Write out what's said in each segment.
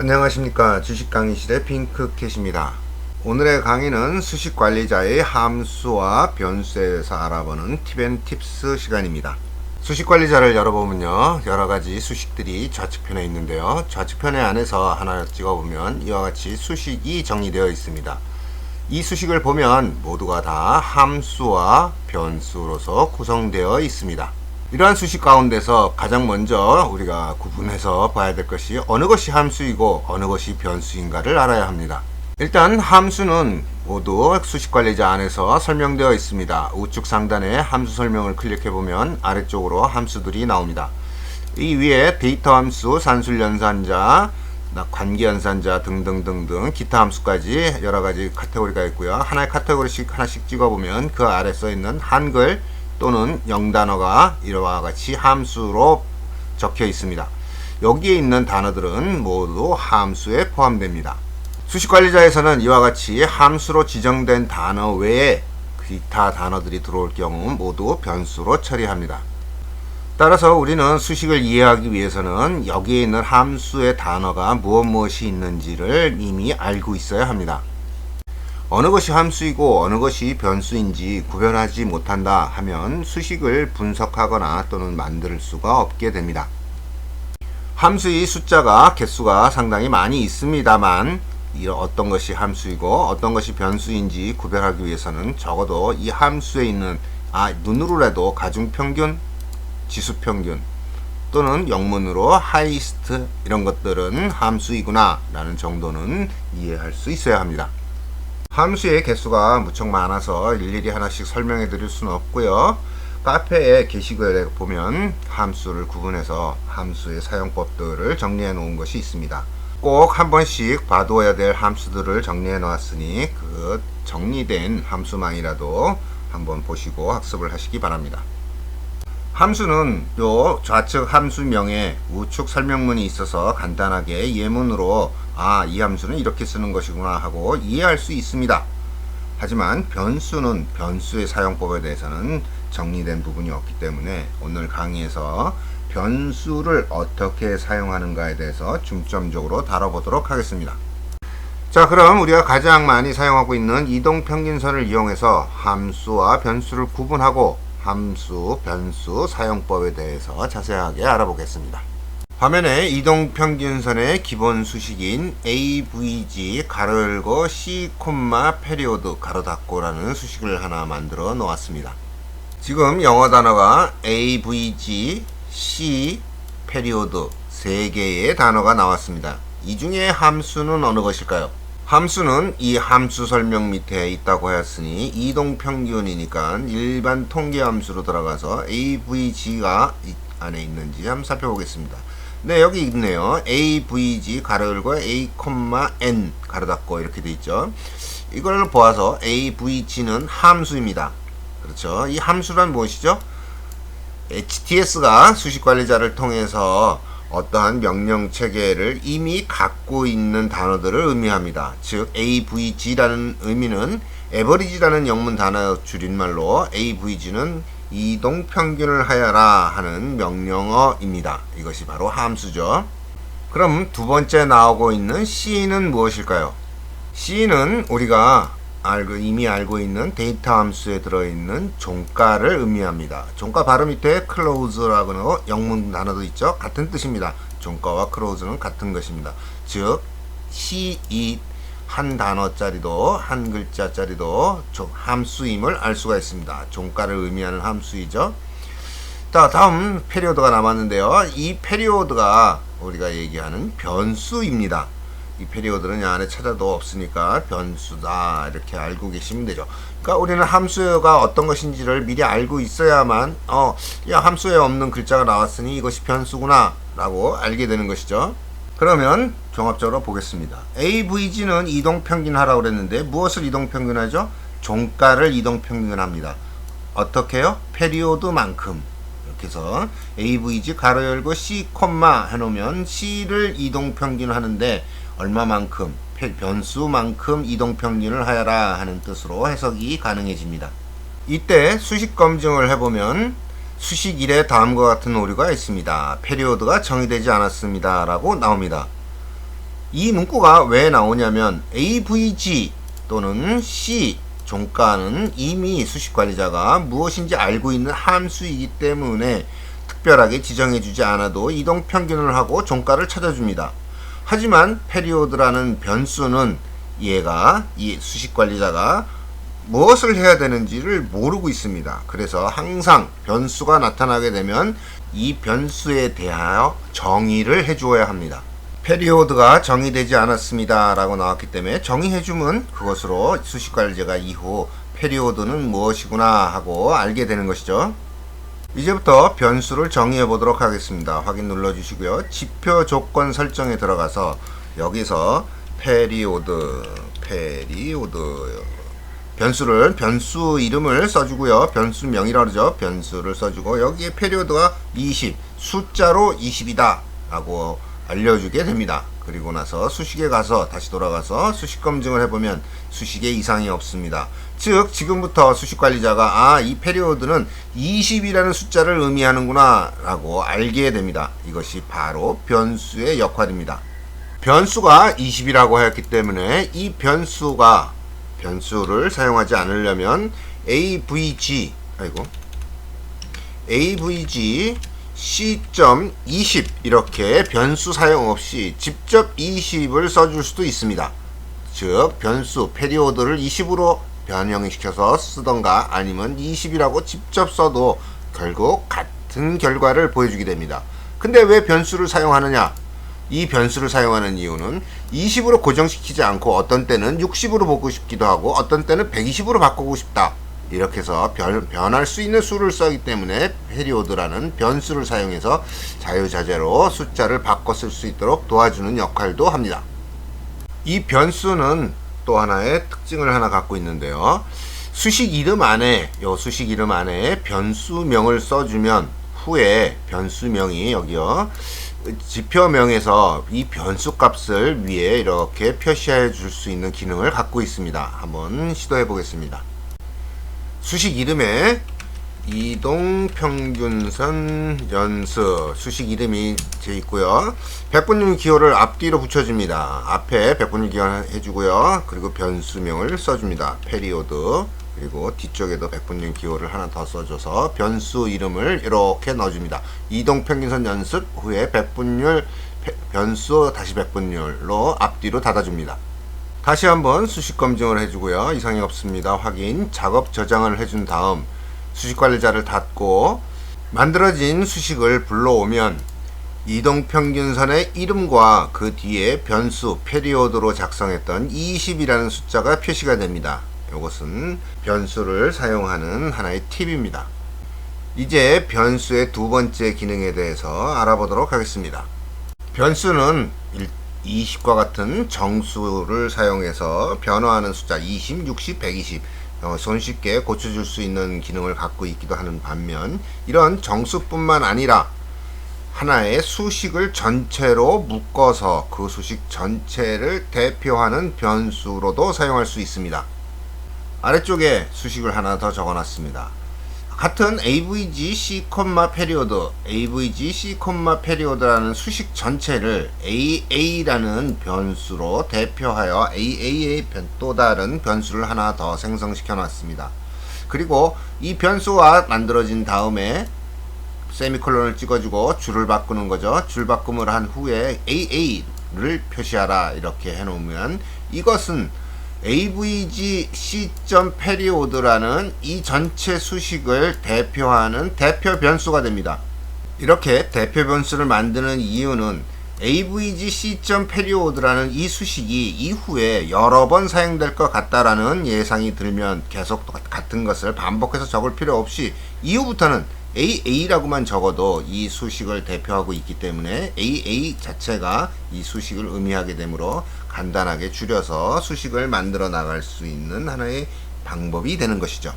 안녕하십니까. 주식강의실의 핑크캣입니다. 오늘의 강의는 수식관리자의 함수와 변수에 대해서 알아보는 팁앤팁스 시간입니다. 수식관리자를 열어보면요, 여러가지 수식들이 좌측편에 있는데요, 좌측편에 안에서 하나 찍어보면 이와 같이 수식이 정리되어 있습니다. 이 수식을 보면 모두가 다 함수와 변수로서 구성되어 있습니다. 이러한 수식 가운데서 가장 먼저 우리가 구분해서 봐야 될 것이 어느 것이 함수이고 어느 것이 변수인가를 알아야 합니다. 일단 함수는 모두 수식관리자 안에서 설명되어 있습니다. 우측 상단에 함수 설명을 클릭해보면 아래쪽으로 함수들이 나옵니다. 이 위에 데이터 함수, 산술연산자, 관계연산자 등등등등 기타 함수까지 여러가지 카테고리가 있고요. 하나의 카테고리씩 하나씩 찍어보면 그 아래 써있는 한글 또는 영단어가 이와 같이 함수로 적혀 있습니다. 여기에 있는 단어들은 모두 함수에 포함됩니다. 수식관리자에서는 이와 같이 함수로 지정된 단어 외에 기타 단어들이 들어올 경우 모두 변수로 처리합니다. 따라서 우리는 수식을 이해하기 위해서는 여기에 있는 함수의 단어가 무엇이 있는지를 이미 알고 있어야 합니다. 어느 것이 함수이고 어느 것이 변수인지 구별하지 못한다 하면 수식을 분석하거나 또는 만들 수가 없게 됩니다. 함수의 숫자가 개수가 상당히 많이 있습니다만 어떤 것이 함수이고 어떤 것이 변수인지 구별하기 위해서는 적어도 이 함수에 있는 눈으로라도 가중평균, 지수평균 또는 영문으로 하이스트 이런 것들은 함수이구나 라는 정도는 이해할 수 있어야 합니다. 함수의 개수가 무척 많아서 일일이 하나씩 설명해 드릴 수는 없고요. 카페에 게시글에 보면 함수를 구분해서 함수의 사용법들을 정리해 놓은 것이 있습니다. 꼭 한 번씩 봐둬야 될 함수들을 정리해 놓았으니 그 정리된 함수만이라도 한번 보시고 학습을 하시기 바랍니다. 함수는 요 좌측 함수명에 우측 설명문이 있어서 간단하게 예문으로 이 함수는 이렇게 쓰는 것이구나 하고 이해할 수 있습니다. 하지만 변수는 변수의 사용법에 대해서는 정리된 부분이 없기 때문에 오늘 강의에서 변수를 어떻게 사용하는가에 대해서 중점적으로 다뤄보도록 하겠습니다. 자, 그럼 우리가 가장 많이 사용하고 있는 이동평균선을 이용해서 함수와 변수를 구분하고 함수, 변수 사용법에 대해서 자세하게 알아보겠습니다. 화면에 이동평균선의 기본 수식인 AVG 가로 열고 C, 페리오드 가로 닫고 라는 수식을 하나 만들어 놓았습니다. 지금 영어 단어가 AVG, C, 페리오드 3개의 단어가 나왔습니다. 이 중에 함수는 어느 것일까요? 함수는 이 함수 설명 밑에 있다고 하였으니 이동평균이니까 일반 통계함수로 들어가서 AVG가 안에 있는지 한번 살펴보겠습니다. 네, 여기 있네요. AVG 가로 열고 A, N 가로 닫고 이렇게 돼 있죠. 이걸 보아서 AVG는 함수입니다. 그렇죠. 이 함수란 무엇이죠? HTS가 수식관리자를 통해서 어떠한 명령 체계를 이미 갖고 있는 단어들을 의미합니다. 즉 AVG라는 의미는 average라는 영문 단어 줄임말로 AVG는 이동평균을 하여라 하는 명령어입니다. 이것이 바로 함수죠. 그럼 두 번째 나오고 있는 C는 무엇일까요? C는 우리가 이미 알고 있는 데이터 함수에 들어있는 종가를 의미합니다. 종가 바로 밑에 close라고 영문 단어도 있죠. 같은 뜻입니다. 종가와 close는 같은 것입니다. 즉 C 한 단어짜리도 한 글자짜리도 함수임을 알 수가 있습니다. 종가를 의미하는 함수이죠. 자, 다음 페리오드가 남았는데요. 이 페리오드가 우리가 얘기하는 변수입니다. 이 페리오드는 이 안에 찾아도 없으니까 변수다 이렇게 알고 계시면 되죠. 그러니까 우리는 함수가 어떤 것인지를 미리 알고 있어야만 함수에 없는 글자가 나왔으니 이것이 변수구나 라고 알게 되는 것이죠. 그러면 종합적으로 보겠습니다. AVG는 이동평균 하라고 그랬는데 무엇을 이동평균하죠? 종가를 이동평균합니다. 어떻게 해요? 페리오드만큼. 이렇게 해서 AVG 가로 열고 C, 해놓으면 C를 이동평균하는데 얼마만큼, 변수만큼 이동평균을 하여라 하는 뜻으로 해석이 가능해집니다. 이때 수식 검증을 해보면 수식 1에 다음과 같은 오류가 있습니다. 페리오드가 정의되지 않았습니다 라고 나옵니다. 이 문구가 왜 나오냐면 avg 또는 c 종가는 이미 수식관리자가 무엇인지 알고 있는 함수이기 때문에 특별하게 지정해주지 않아도 이동평균을 하고 종가를 찾아줍니다. 하지만 페리오드라는 변수는 얘가 이 수식관리자가 무엇을 해야 되는지를 모르고 있습니다. 그래서 항상 변수가 나타나게 되면 이 변수에 대하여 정의를 해주어야 합니다. 페리오드가 정의되지 않았습니다 라고 나왔기 때문에 정의해주면 그것으로 수식관리자가 이후 페리오드는 무엇이구나 하고 알게 되는 것이죠. 이제부터 변수를 정의해 보도록 하겠습니다. 확인 눌러 주시고요. 지표 조건 설정에 들어가서 여기서 페리오드 변수 이름을 써주고요. 변수명이라고 그러죠. 변수를 써주고 여기에 페리오드가 20 숫자로 20이다 라고 알려주게 됩니다. 그리고 나서 수식에 가서 다시 돌아가서 수식 검증을 해보면 수식에 이상이 없습니다. 즉 지금부터 수식관리자가 이 페리오드는 20이라는 숫자를 의미하는구나 라고 알게 됩니다. 이것이 바로 변수의 역할입니다. 변수가 20이라고 했기 때문에 이 변수를 사용하지 않으려면 avg c.20 이렇게 변수 사용 없이 직접 20을 써줄 수도 있습니다. 즉 변수 페리오드를 20으로 변형시켜서 쓰던가 아니면 20이라고 직접 써도 결국 같은 결과를 보여주게 됩니다. 근데 왜 변수를 사용하느냐? 이 변수를 사용하는 이유는 20으로 고정시키지 않고 어떤 때는 60으로 보고 싶기도 하고 어떤 때는 120으로 바꾸고 싶다. 이렇게 해서 변할 수 있는 수를 쓰기 때문에 페리오드라는 변수를 사용해서 자유자재로 숫자를 바꿔 쓸 수 있도록 도와주는 역할도 합니다. 이 변수는 또 하나의 특징을 하나 갖고 있는데요. 수식 이름 안에 변수명을 써주면 후에 변수명이 여기요 지표명에서 이 변수 값을 위에 이렇게 표시해 줄 수 있는 기능을 갖고 있습니다. 한번 시도해 보겠습니다. 수식 이름에 이동평균선 연수 수식 이름이 돼 있고요. 백분율 기호를 앞뒤로 붙여줍니다. 앞에 백분율 기호 해주고요. 그리고 변수명을 써줍니다. 페리오드. 그리고 뒤쪽에도 백분율 기호를 하나 더 써줘서 변수 이름을 이렇게 넣어줍니다. 이동평균선 연습 후에 백분율 변수 다시 백분율로 앞뒤로 닫아줍니다. 다시 한번 수식 검증을 해주고요. 이상이 없습니다. 확인. 작업 저장을 해준 다음 수식관리자를 닫고 만들어진 수식을 불러오면 이동평균선의 이름과 그 뒤에 변수 페리오드로 작성했던 20이라는 숫자가 표시가 됩니다. 이것은 변수를 사용하는 하나의 팁입니다. 이제 변수의 두 번째 기능에 대해서 알아보도록 하겠습니다. 변수는 20과 같은 정수를 사용해서 변화하는 숫자 20, 60, 120 손쉽게 고쳐줄 수 있는 기능을 갖고 있기도 하는 반면 이런 정수뿐만 아니라 하나의 수식을 전체로 묶어서 그 수식 전체를 대표하는 변수로도 사용할 수 있습니다. 아래쪽에 수식을 하나 더 적어놨습니다. 같은 avg c, 페리오드라는 수식 전체를 AA라는 변수로 대표하여 AA의 또 다른 변수를 하나 더 생성시켜 놨습니다. 그리고 이 변수와 만들어진 다음에 세미콜론을 찍어주고 줄을 바꾸는 거죠. 줄 바꿈을 한 후에 AA를 표시하라 이렇게 해놓으면 이것은 avg c.period라는 이 전체 수식을 대표하는 대표 변수가 됩니다. 이렇게 대표 변수를 만드는 이유는 avg c.period라는 이 수식이 이후에 여러 번 사용될 것 같다라는 예상이 들면 계속 같은 것을 반복해서 적을 필요 없이 이후부터는 AA라고만 적어도 이 수식을 대표하고 있기 때문에 AA 자체가 이 수식을 의미하게 되므로 간단하게 줄여서 수식을 만들어 나갈 수 있는 하나의 방법이 되는 것이죠.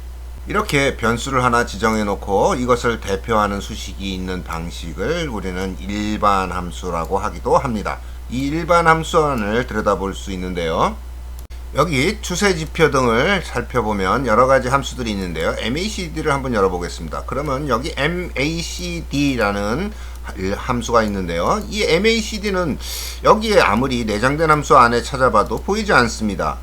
이렇게 변수를 하나 지정해 놓고 이것을 대표하는 수식이 있는 방식을 우리는 일반 함수라고 하기도 합니다. 이 일반 함수안을 들여다볼 수 있는데요. 여기 추세 지표 등을 살펴보면 여러 가지 함수들이 있는데요. MACD를 한번 열어보겠습니다. 그러면 여기 MACD라는 함수가 있는데요. 이 MACD는 여기에 아무리 내장된 함수 안에 찾아봐도 보이지 않습니다.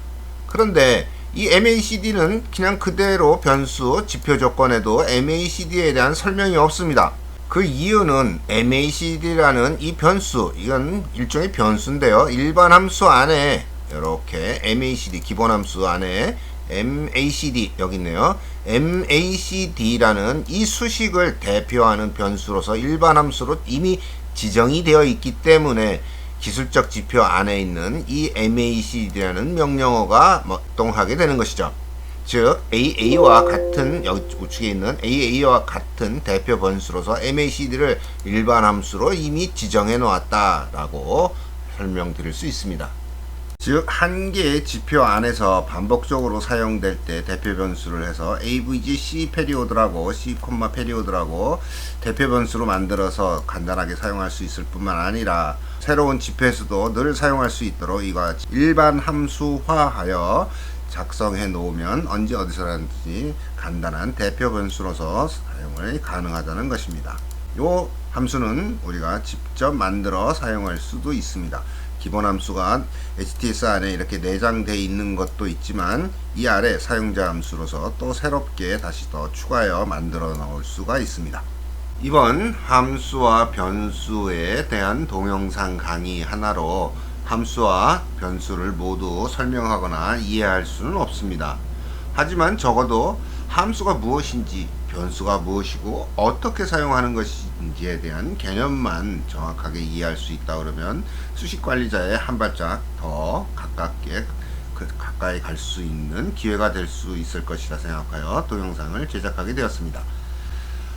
그런데 이 MACD는 그냥 그대로 변수 지표 조건에도 MACD에 대한 설명이 없습니다. 그 이유는 MACD라는 이 변수, 이건 일종의 변수인데요. 일반 함수 안에 이렇게 MACD 기본 함수 안에 MACD 여기 있네요. MACD라는 이 수식을 대표하는 변수로서 일반 함수로 이미 지정이 되어 있기 때문에 기술적 지표 안에 있는 이 MACD라는 명령어가 작동하게 되는 것이죠. 즉 AA와 같은 여기 우측에 있는 AA와 같은 대표 변수로서 MACD를 일반 함수로 이미 지정해 놓았다라고 설명드릴 수 있습니다. 즉 한 개의 지표 안에서 반복적으로 사용될 때 대표 변수를 해서 AVG C 페리오드라고 C, 페리오드라고 대표 변수로 만들어서 간단하게 사용할 수 있을 뿐만 아니라 새로운 지표에서도 늘 사용할 수 있도록 이와 같이 일반 함수화하여 작성해 놓으면 언제 어디서든지 간단한 대표 변수로서 사용을 가능하다는 것입니다. 이 함수는 우리가 직접 만들어 사용할 수도 있습니다. 기본 함수가 HTS 안에 이렇게 내장되어 있는 것도 있지만 이 아래 사용자 함수로서 또 새롭게 다시 더 추가하여 만들어 놓을 수가 있습니다. 이번 함수와 변수에 대한 동영상 강의 하나로 함수와 변수를 모두 설명하거나 이해할 수는 없습니다. 하지만 적어도 함수가 무엇인지 변수가 무엇이고 어떻게 사용하는 것인지에 대한 개념만 정확하게 이해할 수 있다 그러면 수식관리자의 한 발짝 더 가까이 갈 수 있는 기회가 될 수 있을 것이라 생각하여 동영상을 제작하게 되었습니다.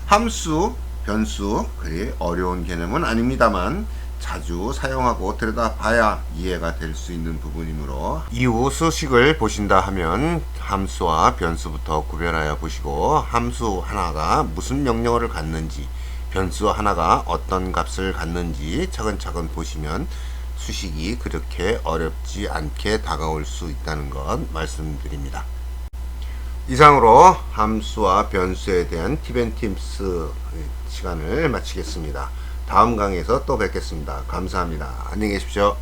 함수, 변수 그리 어려운 개념은 아닙니다만 자주 사용하고 들여다봐야 이해가 될 수 있는 부분이므로 이후 수식을 보신다 하면 함수와 변수부터 구별하여 보시고 함수 하나가 무슨 명령어를 갖는지 변수 하나가 어떤 값을 갖는지 차근차근 보시면 수식이 그렇게 어렵지 않게 다가올 수 있다는 것 말씀드립니다. 이상으로 함수와 변수에 대한 팁앤팁스 시간을 마치겠습니다. 다음 강의에서 또 뵙겠습니다. 감사합니다. 안녕히 계십시오.